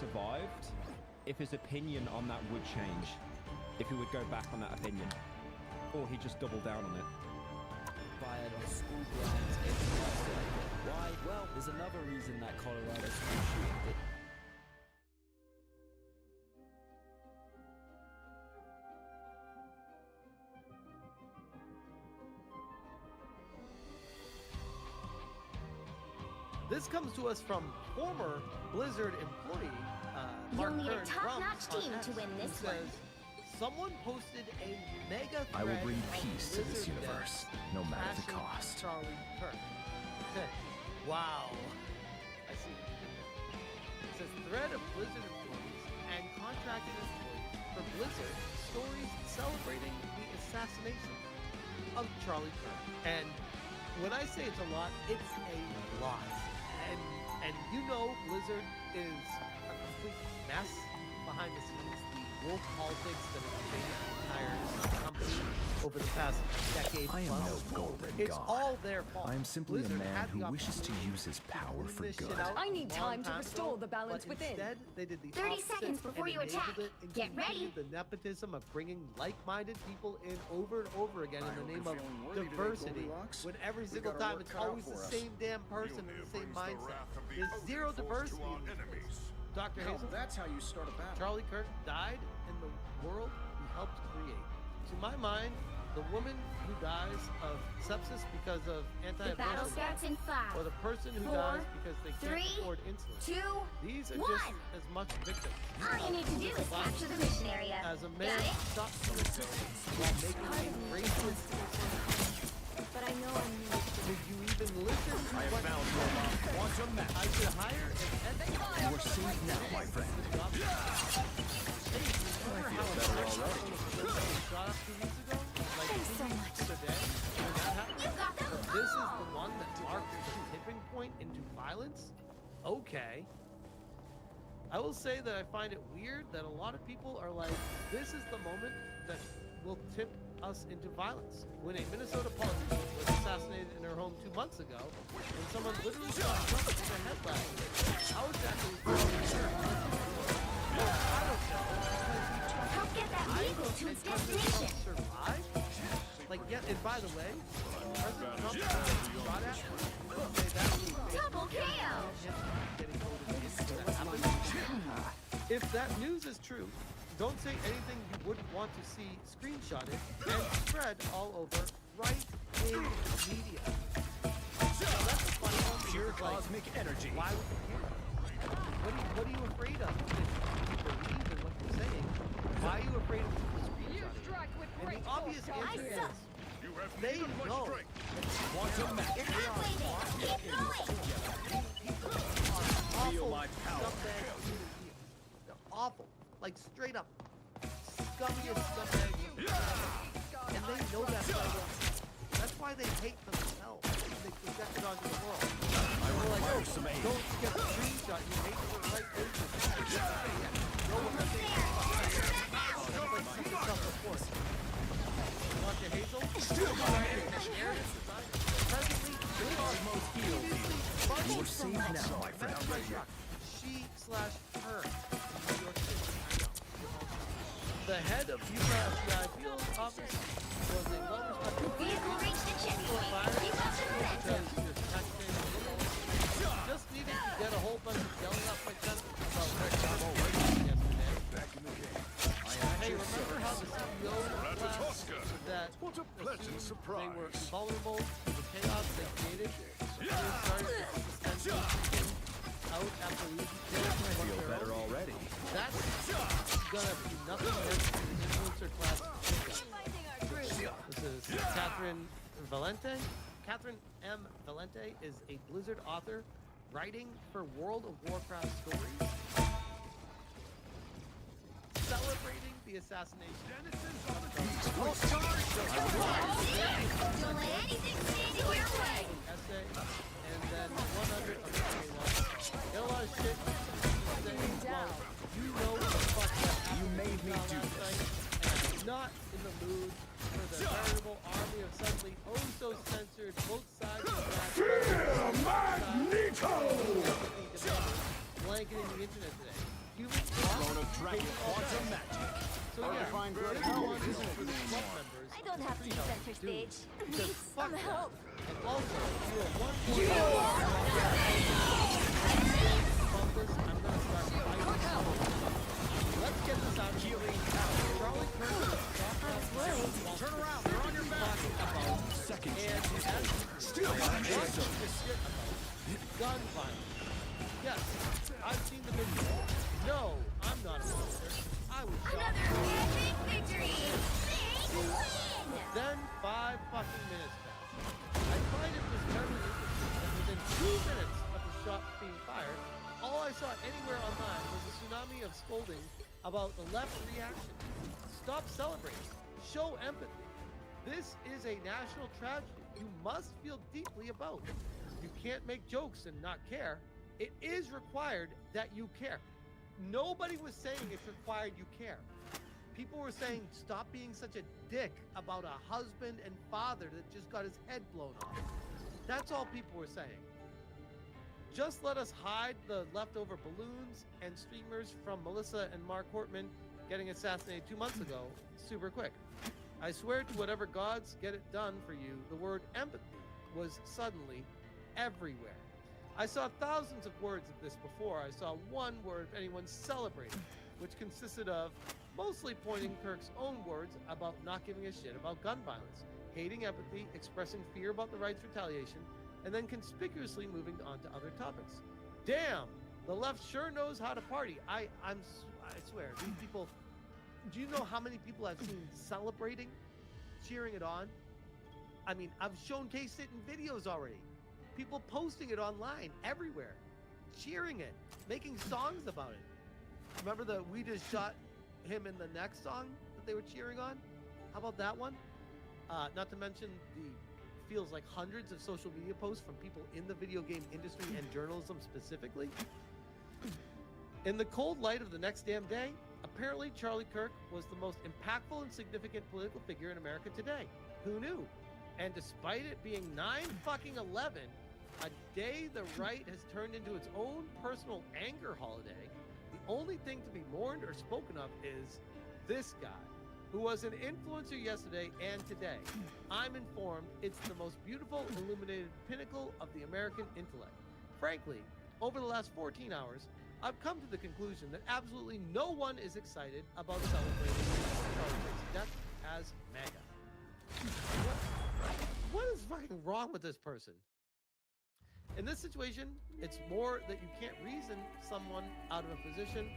survived if his opinion on that would change. If he would go back on that opinion. Or he'd just double down on it. Fired on school grounds every Wednesday. Why? Well, there's another reason that Colorado school shooting did. This comes to us from former Blizzard employee, You'll Mark need a Kern top-notch Crump on team X, to win who this one. says, someone posted a mega thread I will bring of peace to this Blizzard universe, devs no matter the bashing cost. Charlie Kirk. Wow. I see. It says thread of Blizzard employees and contracted employees for Blizzard stories celebrating the assassination of Charlie Kirk. And when I say it's a lot, it's a lot. And you know Blizzard is a complete mess behind the scenes. The wolf politics that has taken the entire company over the past decade I am plus. no golden It's god. all their fault. I am simply Blizzard a man had the who wishes to opportunity use his power clean for this shit good. out I need a time long to restore ago, the balance but within. Instead, they did the 30 opposite seconds before and you enabled attack. it and Get ready. continued the nepotism of bringing like-minded people in over and over again in the name of diversity. When every single time it's always the same damn person in the same mindset. There's zero diversity in this place. Dr. Hazel, That's how you start a battle. Charlie Kirk died in the world he helped create. To my mind, the woman who dies of sepsis because of The battle anti-abortion, starts in or 5, the person who 4, dies because they can't 3, afford insulin. 2, These are 1. just as much victims. All you need to do is capture the mission area. As a Got man it? shot from his while making a racist decision. But I know I'm new. Did you even listen to I have what found your quantum match. I should hire an You are safe now, my friend. Remember how a shot up 2 weeks ago? Like Thanks 2 so weeks much. today? When that happened? You got them But this is all. the one that marked the tipping point into violence? Okay. I will say that I find it weird that a lot of people are like, this is the moment that will tip us into violence. When a Minnesota politician was assassinated in her home 2 months ago, and someone literally shot Trump in the head last week. How exactly is I don't know. Help get that vehicle to its destination. Survive? Like, yeah, and by the way, President Trump shot at her. Okay, that was Double KO. getting voted into that happened. If that news is true, don't say anything you wouldn't want to see screenshotted and spread all over right-wing media. Now, that's a funny one. Pure because, like, cosmic energy. why would you care? What are you afraid of? If you believe in what you're saying, why are you afraid of people screenshotting? And the obvious answer is, they know. Quantum match. You're halfway there. Keep going. Feel my power. They're awful. Like, straight up scummiest scumbags. And they know that so well. That's why they hate themselves. They project it onto the world. They're like, oh, don't get the screenshot. You hate the right agent. No one has Dr. Hazel? Presently, You are safe now, my friend. she/her. New York City. The head of Utah FBI field office was a well-respected Vehicle reached the checkpoint. Keep up the momentum. Just needed to get a whole bunch of yelling up my chest about yesterday. Back in the game. Hey, remember how the CEO class that What a pleasant they surprise. were vulnerable to the chaos they created? They started to suspend out after losing I feel better already. That's gonna be nothing less than the influencer class. This is Catherine Valente. Catherine M. Valente is a Blizzard author writing for World of Warcraft stories, celebrating the assassination. Don't let anything stand in your way. Essay, and then 100 of the Get a lot of shit. to say, well, you know what the fuck that happened. You made me do last this. night, and I'm not in the mood for the veritable army of suddenly censored both sides of that. Magneto! Blanketing the internet today. human Throne of Dragon hating all quantum that. magic. So yeah, find very great help, one isn't it, for the anymore? club members. I don't have to Pretty be healthy, center dude. stage. Because Need fuck some that. help. And also, you're a one point from this, I'm gonna start fighting. Let's get this out of the way. Charlie Kirk is I was worried. Turn around. They're on your back. talking about Second and chance. as Still what got gives answer. a shit about gun violence. Yes, I've seen the video. No, I'm not a monster. I was shot. Another epic victory. Big win. Then 5 fucking minutes passed. I find it was very interesting that within 2 minutes of the shot being fired, all I saw anywhere online was a tsunami of scolding about the left reaction. Stop celebrating. Show empathy. This is a national tragedy you must feel deeply about. You can't make jokes and not care. It is required that you care. Nobody was saying it's required you care. People were saying stop being such a dick about a husband and father that just got his head blown off. That's all people were saying. Just let us hide the leftover balloons and streamers from Melissa and Mark Hortman getting assassinated 2 months ago super quick. I swear to whatever gods get it done for you, the word empathy was suddenly everywhere. I saw thousands of words of this before. I saw one word of anyone celebrating, which consisted of mostly pointing Kirk's own words about not giving a shit about gun violence, hating empathy, expressing fear about the right's retaliation, and then conspicuously moving on to other topics. Damn, the left sure knows how to party. I swear, these people. Do you know how many people I've seen celebrating, cheering it on? I mean, I've shown K-Sit in videos already. People posting it online everywhere, cheering it, making songs about it. Remember the "We Just Shot Him in the Neck" song that they were cheering on? How about that one? Not to mention the feels like hundreds of social media posts from people in the video game industry and journalism specifically. In the cold light of the next damn day, apparently Charlie Kirk was the most impactful and significant political figure in America today. Who knew? And despite it being 9/11, a day the right has turned into its own personal anger holiday, the only thing to be mourned or spoken of is this guy, who was an influencer yesterday and today. I'm informed it's the most beautiful, illuminated pinnacle of the American intellect. Frankly, over the last 14 hours, I've come to the conclusion that absolutely no one is excited about celebrating Charlie Kirk's death as MAGA. What is fucking wrong with this person? In this situation, it's more that you can't reason someone out of a position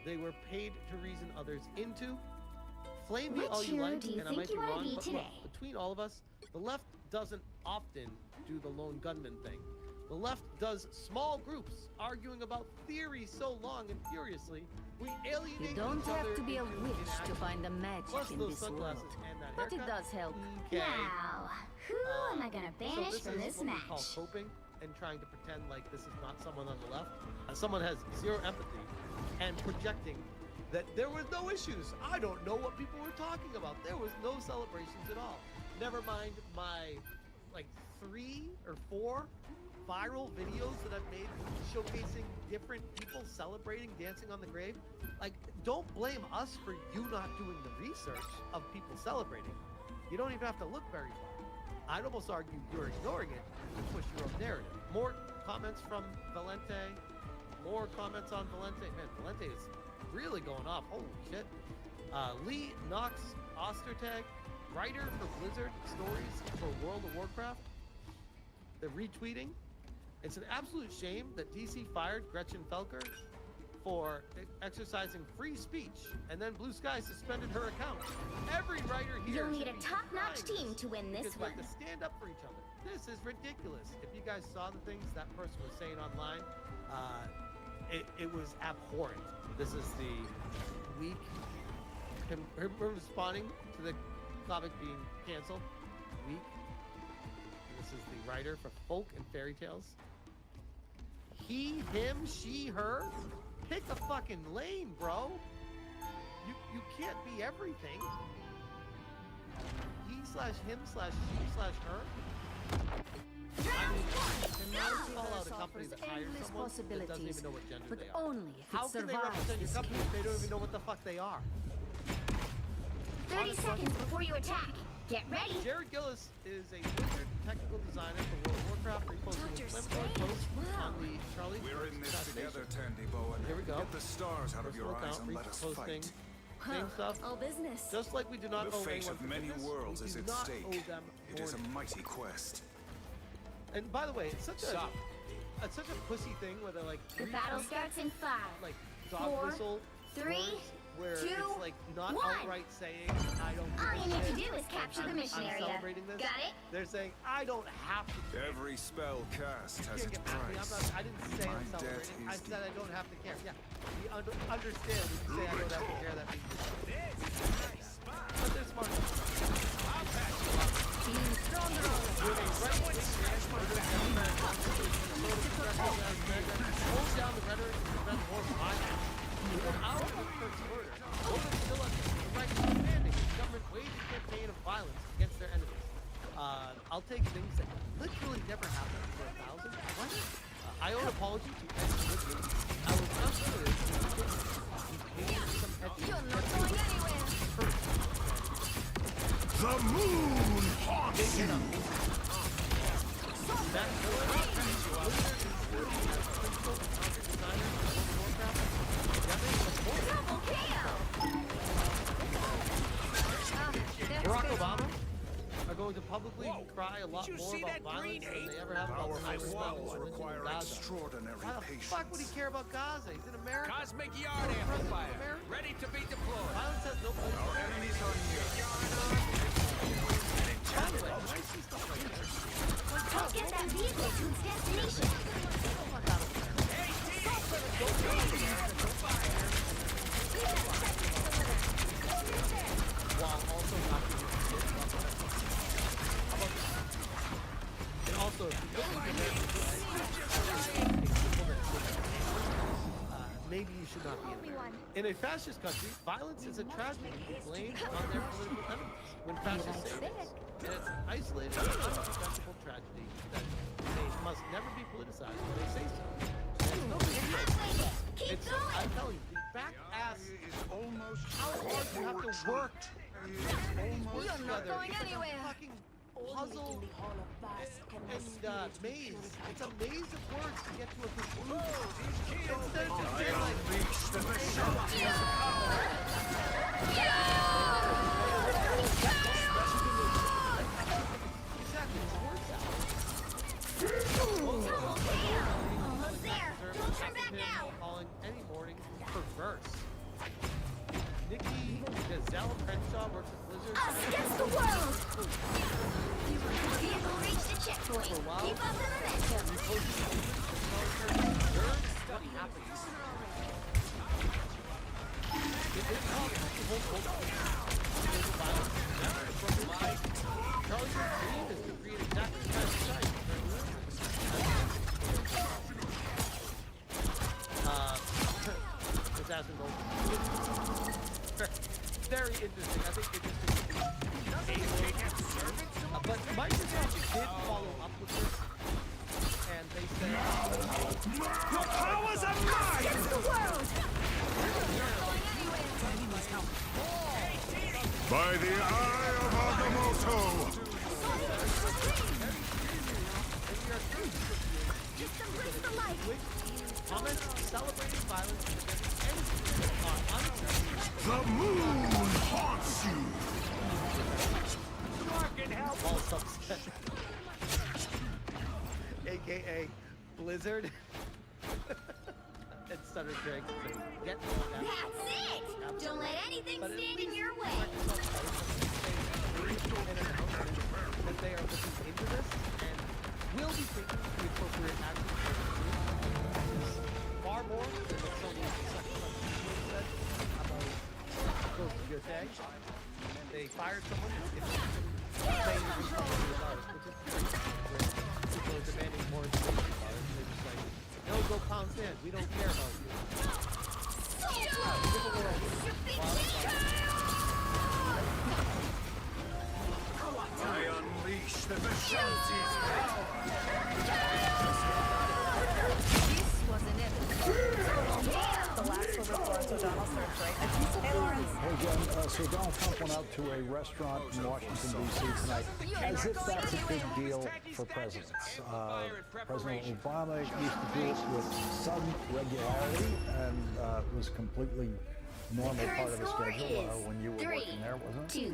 they were paid to reason others into. Flame me What all you cheer like, do you and I think might be you wanna wrong, be but today? look, between all of us, the left doesn't often do the lone gunman thing. The left does small groups arguing about theory so long and furiously, we alienate You don't each have other to be a into witch to inaction. find the magic Plus in those this sunglasses world. and that But it haircut. does help. Okay. Now, who am I gonna So banish this from is this what we call match? coping and trying to pretend like this is not someone on the left. Someone has zero empathy and projecting that there was no issues. I don't know what people were talking about. There was no celebrations at all. Never mind my like 3 or 4 viral videos that I've made showcasing different people celebrating, dancing on the grave. Like, don't blame us for you not doing the research of people celebrating. You don't even have to look very far. I'd almost argue you're ignoring it to push your own narrative. More comments from Valente. More comments on Valente. Man, Valente is really going off. Holy shit. Lee Knox Ostertag, writer for Blizzard Stories for World of Warcraft. The retweeting. It's an absolute shame that DC fired Gretchen Felker for exercising free speech, and then Blue Sky suspended her account. Every writer here You'll need should a be top-notch behind team this, to win this because we one. have to stand up for each other. This is ridiculous. If you guys saw the things that person was saying online, it was abhorrent. This is the week him responding to the comic being canceled. Week. This is the writer for Folk and Fairy Tales. He, him, she, her. Pick a fucking lane, bro. You can't be everything. He/him/she/her. Fallout, a company offers that hires endless someone that doesn't possibilities, even know what gender but they are. only if How it can they survives represent your the company if they don't series. even know what the fuck they are? 30 seconds before you attack. Get ready. Jared Gillis is a wizard technical designer for World of Warcraft, where he posted Dr. inflammatory Strange, posts wow. on the Charlie We're in this together, Tandy Bowen. Here we go. Get the stars out of Personal your eyes account, and let us posting, fight. same stuff. All business. Just like we do not The owe fate anyone of many forgiveness, worlds we is do at not stake. owe them It is a mourning. mighty quest. And by the way, it's such Stop. it's such a pussy thing where they're like The battle starts in 5, like dog 4, whistle 3, words where 2, it's like not 1. outright saying I don't give All a you need to shit, do is capture the I'm mission area. celebrating this. Got it? They're saying I don't have to care. Every spell cast You has can't its get mad at me. price. I didn't say I'm My debt celebrating. I is said I don't have to care. Yeah, you understand when you say I don't have to care. That means but they're smart. Being stronger all With a right-wing murder hold down the rhetoric and prevent more violence. Without the first murder, voters still have the right to demanding the government wage a campaign of violence against their enemies. I'll take things that literally never happened for 1,000. What? I owe an apology to ex-Muslims. I was not sure this. Some You're not going anywhere. The moon haunts you! Matt Miller, Blizzard is still the principal content designer for World of Warcraft. Together, support Double kill. Barack Obama are going to publicly cry a lot more about violence than they ever have about the Powerful Hamas walls religion in require Gaza. extraordinary Why the patience. fuck would he care about Gaza? He's in America. Cosmic yard amplifier. Ready to be deployed. Violence has no place. Our enemies are near. By the way, when I see stuff like this, Help get that vehicle to its destination. while also not being shit about the rest of us. How about that? And also, if you look at maybe you should not be in America. In a fascist country, violence is a tragedy blamed on their political enemies. When fascists say this, and it's an isolated, undefensible tragedy that they must never be politicized when they say so. There's no big deal. Keep It's, going. I'm telling you, the back ass, Is almost how hard you have to work You're not together. going It's like a anywhere. fucking puzzle and maze. It's a maze of words to get to a conclusion. Instead of just being like, reach the mission. exactly, it's word salad. Almost there. Don't turn back now. Calling any morning perverse. Nikki Gazelle Crenshaw works at Blizzard. Us against the world. Vehicle reached the checkpoint. For a while. Keep up the momentum. What happens? It is possible to hold both political violence together from the life. Charlie's dream is to create exactly the kind of society where Assassin Gold. Very interesting. I think interesting. But Microsoft did follow up with this, and they said, Your powers are mine! Against the world. By the eye of Agamotto! Just embrace the light. comments celebrating violence against anything are unacceptable. The moon haunts you! All subset. AKA Blizzard. And Stutter Drake saying, get me down. That's it. Don't let anything But at stand in least your way. that they are looking into this and will be taking the appropriate action far more than what Sony said about good day. They fired someone saying which is curious, where people are demanding more information about it. They're just like, no, go pound sand. We don't care about you. Different world. I unleash the Vishanti's power! So Donald starts right now. Hey, Lawrence. Hey, Jen, so Donald Trump went out to a restaurant in Washington, D.C. tonight, as if that's a big deal for presidents. President Obama used to do it with some regularity and was completely normal part of the schedule when you were working there, wasn't it?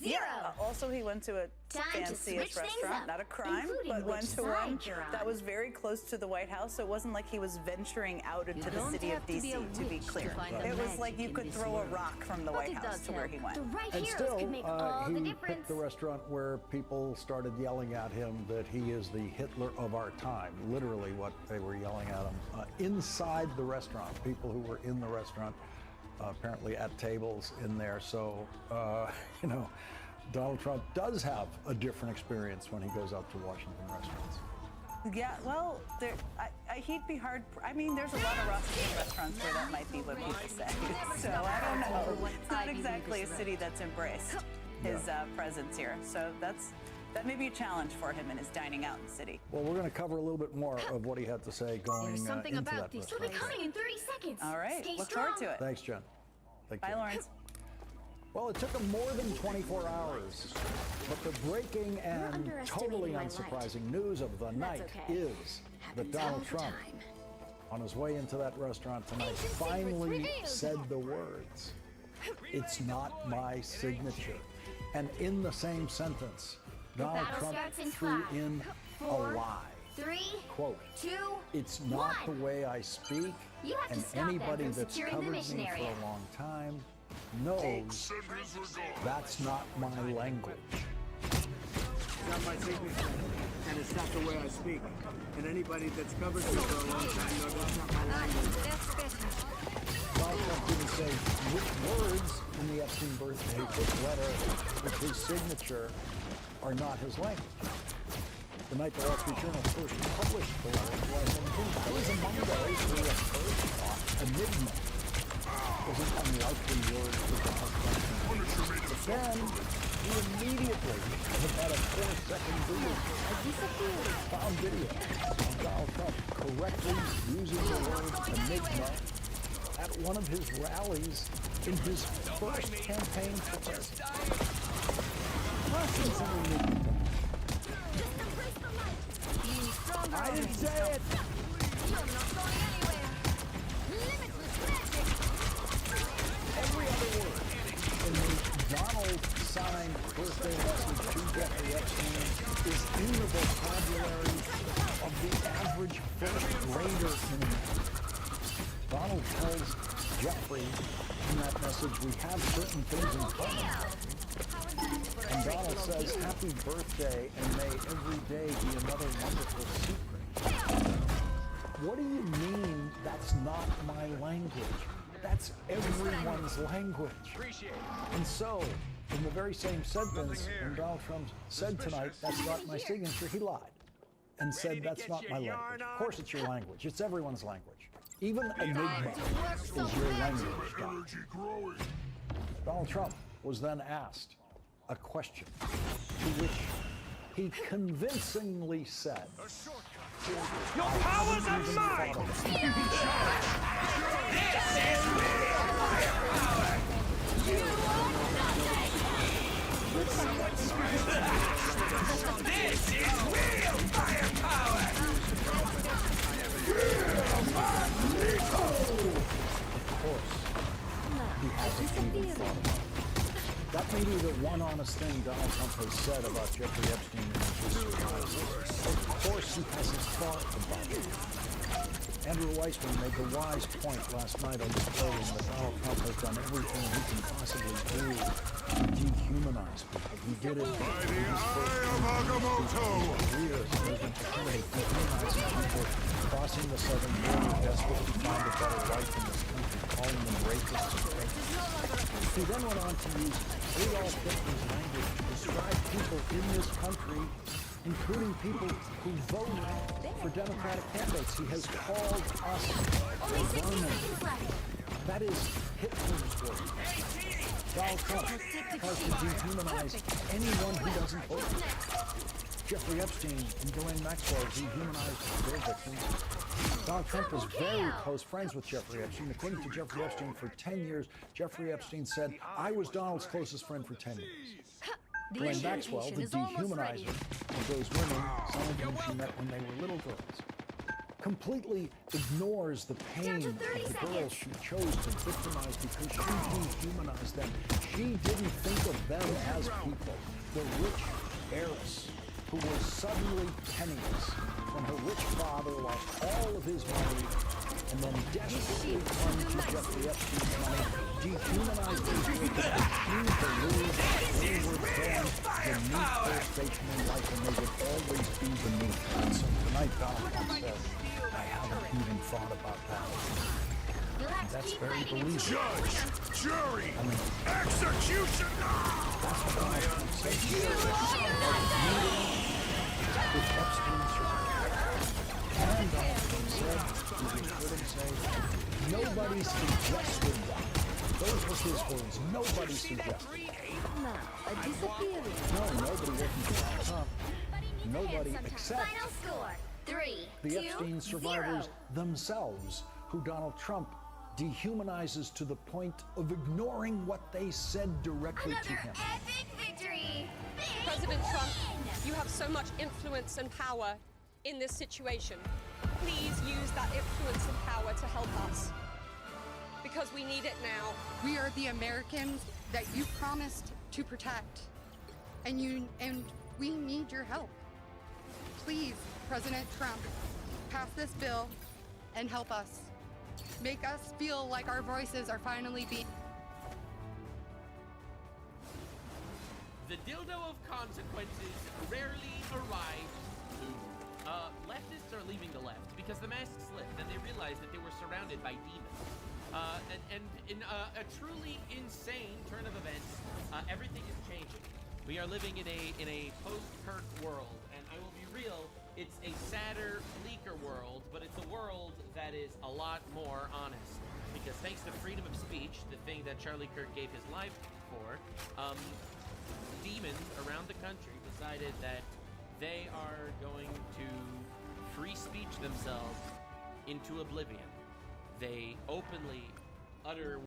2-0. Also, he went to a Time to fanciest switch things restaurant, up, not a crime, including but went which to one side you're on. that was very close to the White House, so it wasn't like he was venturing out into the don't city have of to be D.C., a to be witch to clear. find the It was magic like you in could this throw a world. rock from the But White it House does to where help. he went. The right And heroes still, can make all the he difference. picked the restaurant where people started yelling at him that he is the Hitler of our time. Literally what they were yelling at him. Inside the restaurant, people who were in the restaurant, apparently at tables in there. So, you know, Donald Trump does have a different experience when he goes out to Washington restaurants. Yeah, well, he'd be hard. I mean, there's a lot of Washington restaurants where that might be what people say. So I don't know. It's not exactly a city that's embraced his presence here. So that may be a challenge for him in his dining out in the city. Well, we're going to cover a little bit more of what he had to say going There's something into about that these restaurant. We'll be coming in 30 seconds. All right, Stay look strong. forward to it. Thanks, Jen. Thank Bye, you. Lawrence. Well, it took him more than 24 hours, but the breaking and totally underestimating my unsurprising news of the night okay. is that Happens all Donald the Trump, time. on his way into that restaurant tonight, Ancient secrets finally revealed. said the words, "It's not my signature." And in the same sentence, Donald battle Trump starts in threw 5, in 4, a lie. 3, Quote, 2, "It's not 1. the way I speak, You have to and stop them anybody from that's securing the covered me mission for area. a long time knows that's not my language." It's not my signature, and it's not the way I speak. And anybody that's covered me for a long time knows that's not my language. Donald Trump didn't say which words in the Epstein birthday book letter with his signature are not his language. The night the Wall Street Journal first published the letter, July 17th, I was among those who at first thought enigma was an unlikely word for Donald Trump. But then, he immediately, with about a 4-second video, found video of Donald Trump correctly using the word enigma at one of his rallies in his first campaign for president. What is an enigma? I didn't say it! Every other word in the Donald signed birthday message to Jeffrey Epstein is in the vocabulary of the average first grader in America. Donald tells Jeffrey in that message, we have certain things in common. And Donald says, happy birthday, and may every day be another wonderful secret. What do you mean that's not my language? That's everyone's language. And so, in the very same sentence, when Donald Trump said tonight, that's not my signature, he lied. And said, that's not my language. Of course it's your language. It's everyone's language. Even enigma is your language, Doc. Donald Trump was then asked a question to which he convincingly said, Your powers are mine! This is real firepower! This is real firepower! of course, he hasn't even thought about it. That may be the one honest thing Donald Trump has said about Jeffrey Epstein in his history. Of course he hasn't thought about it. Andrew Weissman made the wise point last night on this podium that Donald Trump has done everything he can possibly do to dehumanize people. He did it By the eye of Agamotto! years as an attorney dehumanizing people crossing the southern border desperate to find a better life in this country, calling them rapists and rapists. He then went on to use Adolf Hitler's language to describe people in this country, including people who vote for Democratic candidates. He has called us vermin. That is Hitler's word. Donald Trump tries to dehumanize anyone who doesn't vote. Jeffrey Epstein and Ghislaine Maxwell dehumanized their victims. Donald Trump was very close friends with Jeffrey Epstein. According to Jeffrey Epstein, for 10 years, Jeffrey Epstein said, "I was Donald's closest friend for 10 years." Ghislaine Maxwell, the dehumanizer of those women, some of whom she met when they were little girls, completely ignores the pain of the girls she chose to victimize because she dehumanized them. She didn't think of them as people. The rich heiress who was suddenly penniless when her rich father lost all of his money and then desperately clung to Jeffrey Epstein's money, dehumanized these women, she believed they were born beneath their station in life and they would always be beneath her. And so tonight Donald Trump said, "I haven't even thought about that." And that's very believable. Judge, jury, executioner! That's what Donald Trump said. He said with Epstein's survivors. And Donald Trump said, you heard him say, nobody suggested that. Those were his words. Nobody suggested. Now, a disappearing. No, nobody working for Donald Trump. Nobody except Final score, 3, the 2, Epstein survivors 0. themselves, who Donald Trump dehumanizes to the point of ignoring what they said directly to Another him. epic victory. President Trump, you have so much influence and power in this situation. Please use that influence and power to help us, because we need it now. We are the Americans that you promised to protect, and we need your help. Please, President Trump, pass this bill and help us. Make us feel like our voices are finally being. The dildo of consequences rarely arrives soon. Leftists are leaving the left because the mask slipped and they realized that they were surrounded by demons. And in a truly insane turn of events, everything is changing. We are living in a post-Kirk world, and I will be real, it's a sadder, bleaker world, but it's a world that is a lot more honest. Because thanks to freedom of speech, the thing that Charlie Kirk gave his life for, demons around the country decided that they are going to free speech themselves into oblivion. They openly utter